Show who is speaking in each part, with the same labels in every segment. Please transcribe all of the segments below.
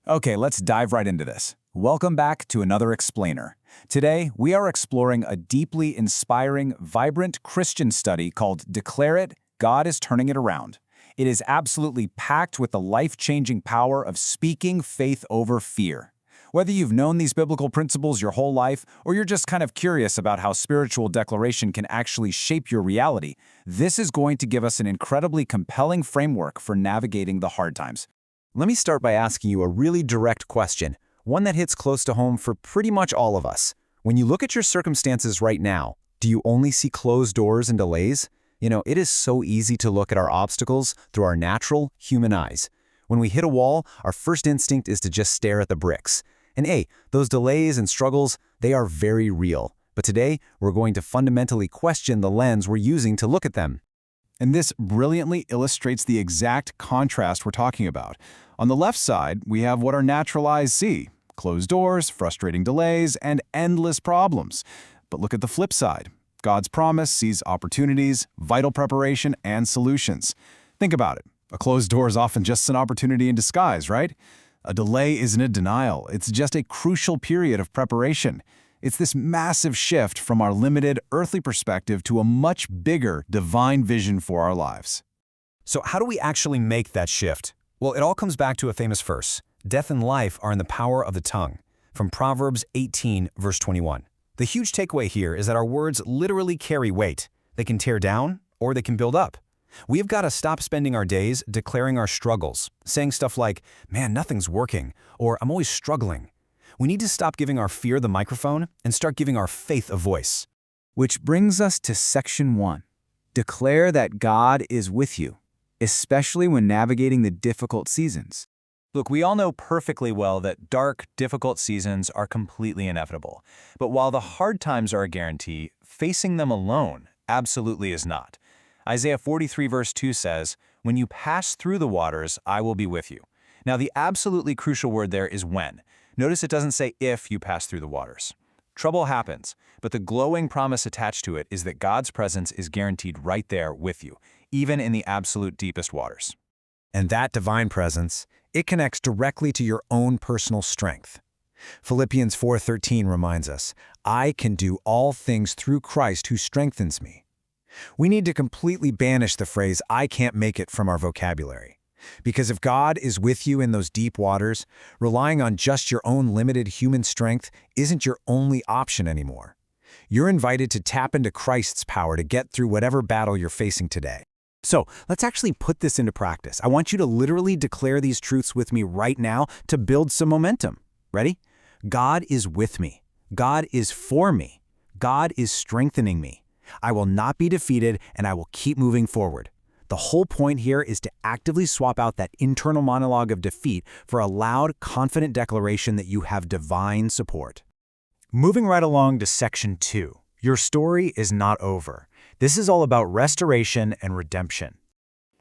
Speaker 1: Okay, let's dive right into this. Welcome back to another Explainer. Today, we are exploring a deeply inspiring, vibrant Christian study called Declare It, God is Turning It Around. It is absolutely packed with the life-changing power of speaking faith over fear. Whether you've known these biblical principles your whole life, or you're just kind of curious about how spiritual declaration can actually shape your reality, this is going to give us an incredibly compelling framework for navigating the hard times.
Speaker 2: Let me start by asking you a really direct question, one that hits close to home for pretty much all of us. When you look at your circumstances right now, do you only see closed doors and delays? It is so easy to look at our obstacles through our natural, human eyes. When we hit a wall, our first instinct is to just stare at the bricks. And hey, those delays and struggles, they are very real. But today, we're going to fundamentally question the lens we're using to look at them.
Speaker 1: And this brilliantly illustrates the exact contrast we're talking about. On the left side, we have what our natural eyes see: closed doors, frustrating delays, and endless problems. But look at the flip side. God's promise sees opportunities, vital preparation, and solutions. Think about it. A closed door is often just an opportunity in disguise, right? A delay isn't a denial. It's just a crucial period of preparation. It's this massive shift from our limited earthly perspective to a much bigger divine vision for our lives.
Speaker 2: So how do we actually make that shift? Well, it all comes back to a famous verse. Death and life are in the power of the tongue, from Proverbs 18, verse 21. The huge takeaway here is that our words literally carry weight. They can tear down or they can build up. We have got to stop spending our days declaring our struggles, saying stuff like, "Man, nothing's working," or "I'm always struggling." We need to stop giving our fear the microphone and start giving our faith a voice.
Speaker 1: Which brings us to section 1. Declare that God is with you, especially when navigating the difficult seasons.
Speaker 3: Look, we all know perfectly well that dark, difficult seasons are completely inevitable. But while the hard times are a guarantee, facing them alone absolutely is not. Isaiah 43 verse 2 says, "When you pass through the waters, I will be with you." Now, the absolutely crucial word there is when. Notice it doesn't say if you pass through the waters. Trouble happens, but the glowing promise attached to it is that God's presence is guaranteed right there with you, even in the absolute deepest waters.
Speaker 2: And that divine presence, it connects directly to your own personal strength. Philippians 4:13 reminds us, "I can do all things through Christ who strengthens me." We need to completely banish the phrase, "I can't make it," from our vocabulary. Because if God is with you in those deep waters, relying on just your own limited human strength isn't your only option anymore. You're invited to tap into Christ's power to get through whatever battle you're facing today. So let's actually put this into practice. I want you to literally declare these truths with me right now to build some momentum. Ready? God is with me. God is for me. God is strengthening me. I will not be defeated, and I will keep moving forward. The whole point here is to actively swap out that internal monologue of defeat for a loud, confident declaration that you have divine support. Moving right along to section 2. Your story is not over. This is all about restoration and redemption.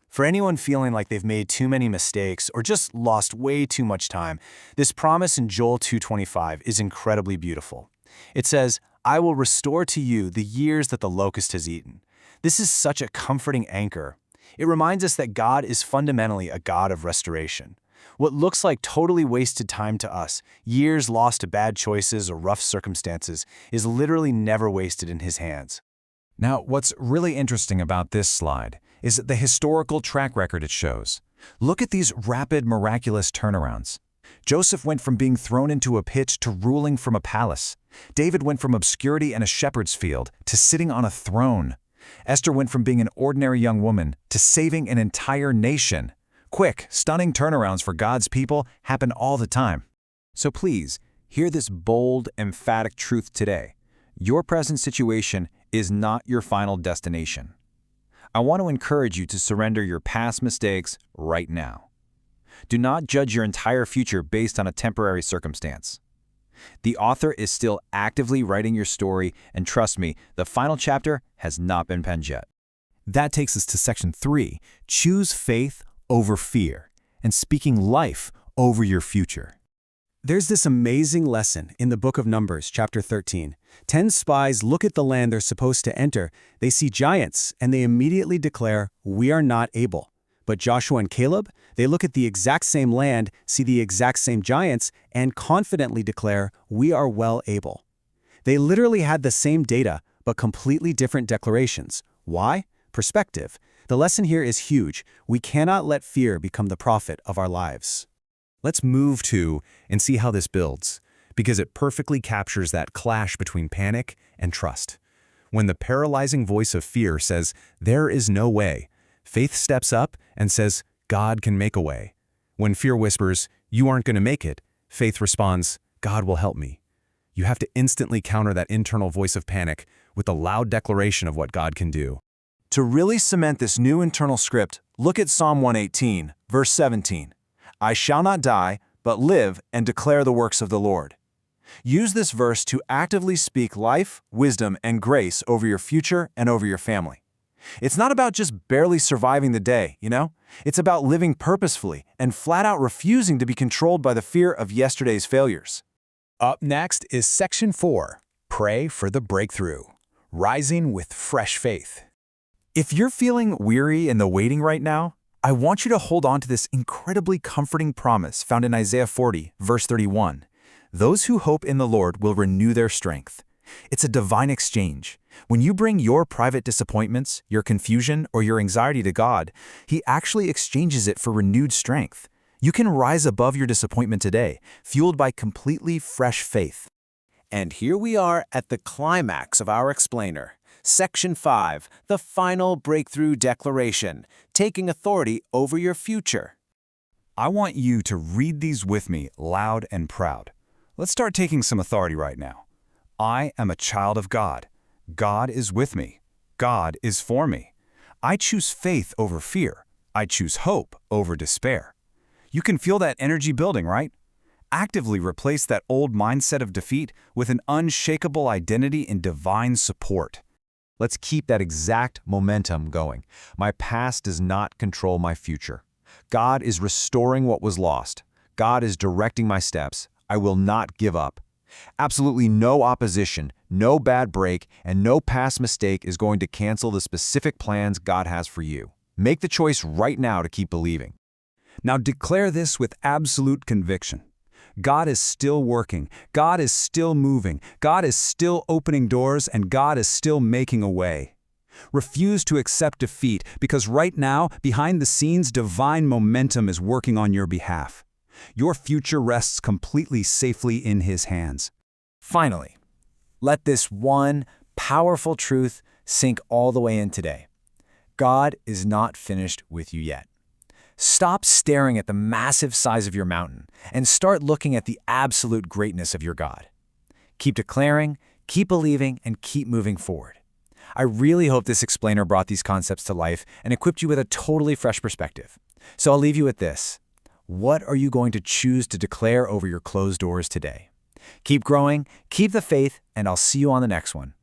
Speaker 2: For anyone feeling like they've made too many mistakes or just lost way too much time, this promise in Joel 2:25 is incredibly beautiful. It says, "I will restore to you the years that the locust has eaten." This is such a comforting anchor. It reminds us that God is fundamentally a God of restoration. What looks like totally wasted time to us, years lost to bad choices or rough circumstances, is literally never wasted in His hands. Now, what's really interesting about this slide is the historical track record it shows. Look at these rapid, miraculous turnarounds. Joseph went from being thrown into a pit to ruling from a palace. David went from obscurity and a shepherd's field to sitting on a throne. Esther went from being an ordinary young woman to saving an entire nation. Quick, stunning turnarounds for God's people happen all the time. So please, hear this bold, emphatic truth today. Your present situation is not your final destination. I want to encourage you to surrender your past mistakes right now. Do not judge your entire future based on a temporary circumstance. The author is still actively writing your story, and trust me, the final chapter has not been penned yet. That takes us to section 3, choose faith over fear, and speaking life over your future. There's this amazing lesson in the book of Numbers, chapter 13. 10 spies look at the land they're supposed to enter. They see giants, and they immediately declare, "We are not able." But Joshua and Caleb,
Speaker 4: They look at the exact same land, see the exact same giants, and confidently declare, "We are well able." They literally had the same data, but completely different declarations. Why? Perspective. The lesson here is huge. We cannot let fear become the prophet of our lives.
Speaker 2: Let's move to and see how this builds, because it perfectly captures that clash between panic and trust. When the paralyzing voice of fear says, "There is no way," faith steps up and says, "God can make a way." When fear whispers, "You aren't going to make it," faith responds, "God will help me." You have to instantly counter that internal voice of panic with a loud declaration of what God can do.
Speaker 3: To really cement this new internal script, look at Psalm 118, verse 17. "I shall not die, but live and declare the works of the Lord." Use this verse to actively speak life, wisdom, and grace over your future and over your family. It's not about just barely surviving the day, It's about living purposefully and flat out refusing to be controlled by the fear of yesterday's failures.
Speaker 1: Up next is Section 4, Pray for the Breakthrough, Rising with Fresh Faith. If you're feeling weary in the waiting right now, I want you to hold on to this incredibly comforting promise found in Isaiah 40, verse 31. Those who hope in the Lord will renew their strength. It's a divine exchange. When you bring your private disappointments, your confusion, or your anxiety to God, He actually exchanges it for renewed strength. You can rise above your disappointment today, fueled by completely fresh faith.
Speaker 4: And here we are at the climax of our explainer. Section 5, the final breakthrough declaration, taking authority over your future.
Speaker 1: I want you to read these with me loud and proud. Let's start taking some authority right now. I am a child of God. God is with me. God is for me. I choose faith over fear. I choose hope over despair. You can feel that energy building, right? Actively replace that old mindset of defeat with an unshakable identity in divine support.
Speaker 3: Let's keep that exact momentum going. My past does not control my future. God is restoring what was lost. God is directing my steps. I will not give up. Absolutely no opposition, no bad break, and no past mistake is going to cancel the specific plans God has for you. Make the choice right now to keep believing.
Speaker 1: Now declare this with absolute conviction. God is still working. God is still moving. God is still opening doors, and God is still making a way. Refuse to accept defeat, because right now, behind the scenes, divine momentum is working on your behalf. Your future rests completely safely in His hands.
Speaker 4: Finally, let this one powerful truth sink all the way in today. God is not finished with you yet. Stop staring at the massive size of your mountain and start looking at the absolute greatness of your God. Keep declaring, keep believing, and keep moving forward. I really hope this explainer brought these concepts to life and equipped you with a totally fresh perspective. So I'll leave you with this. What are you going to choose to declare over your closed doors today? Keep growing, keep the faith, and I'll see you on the next one.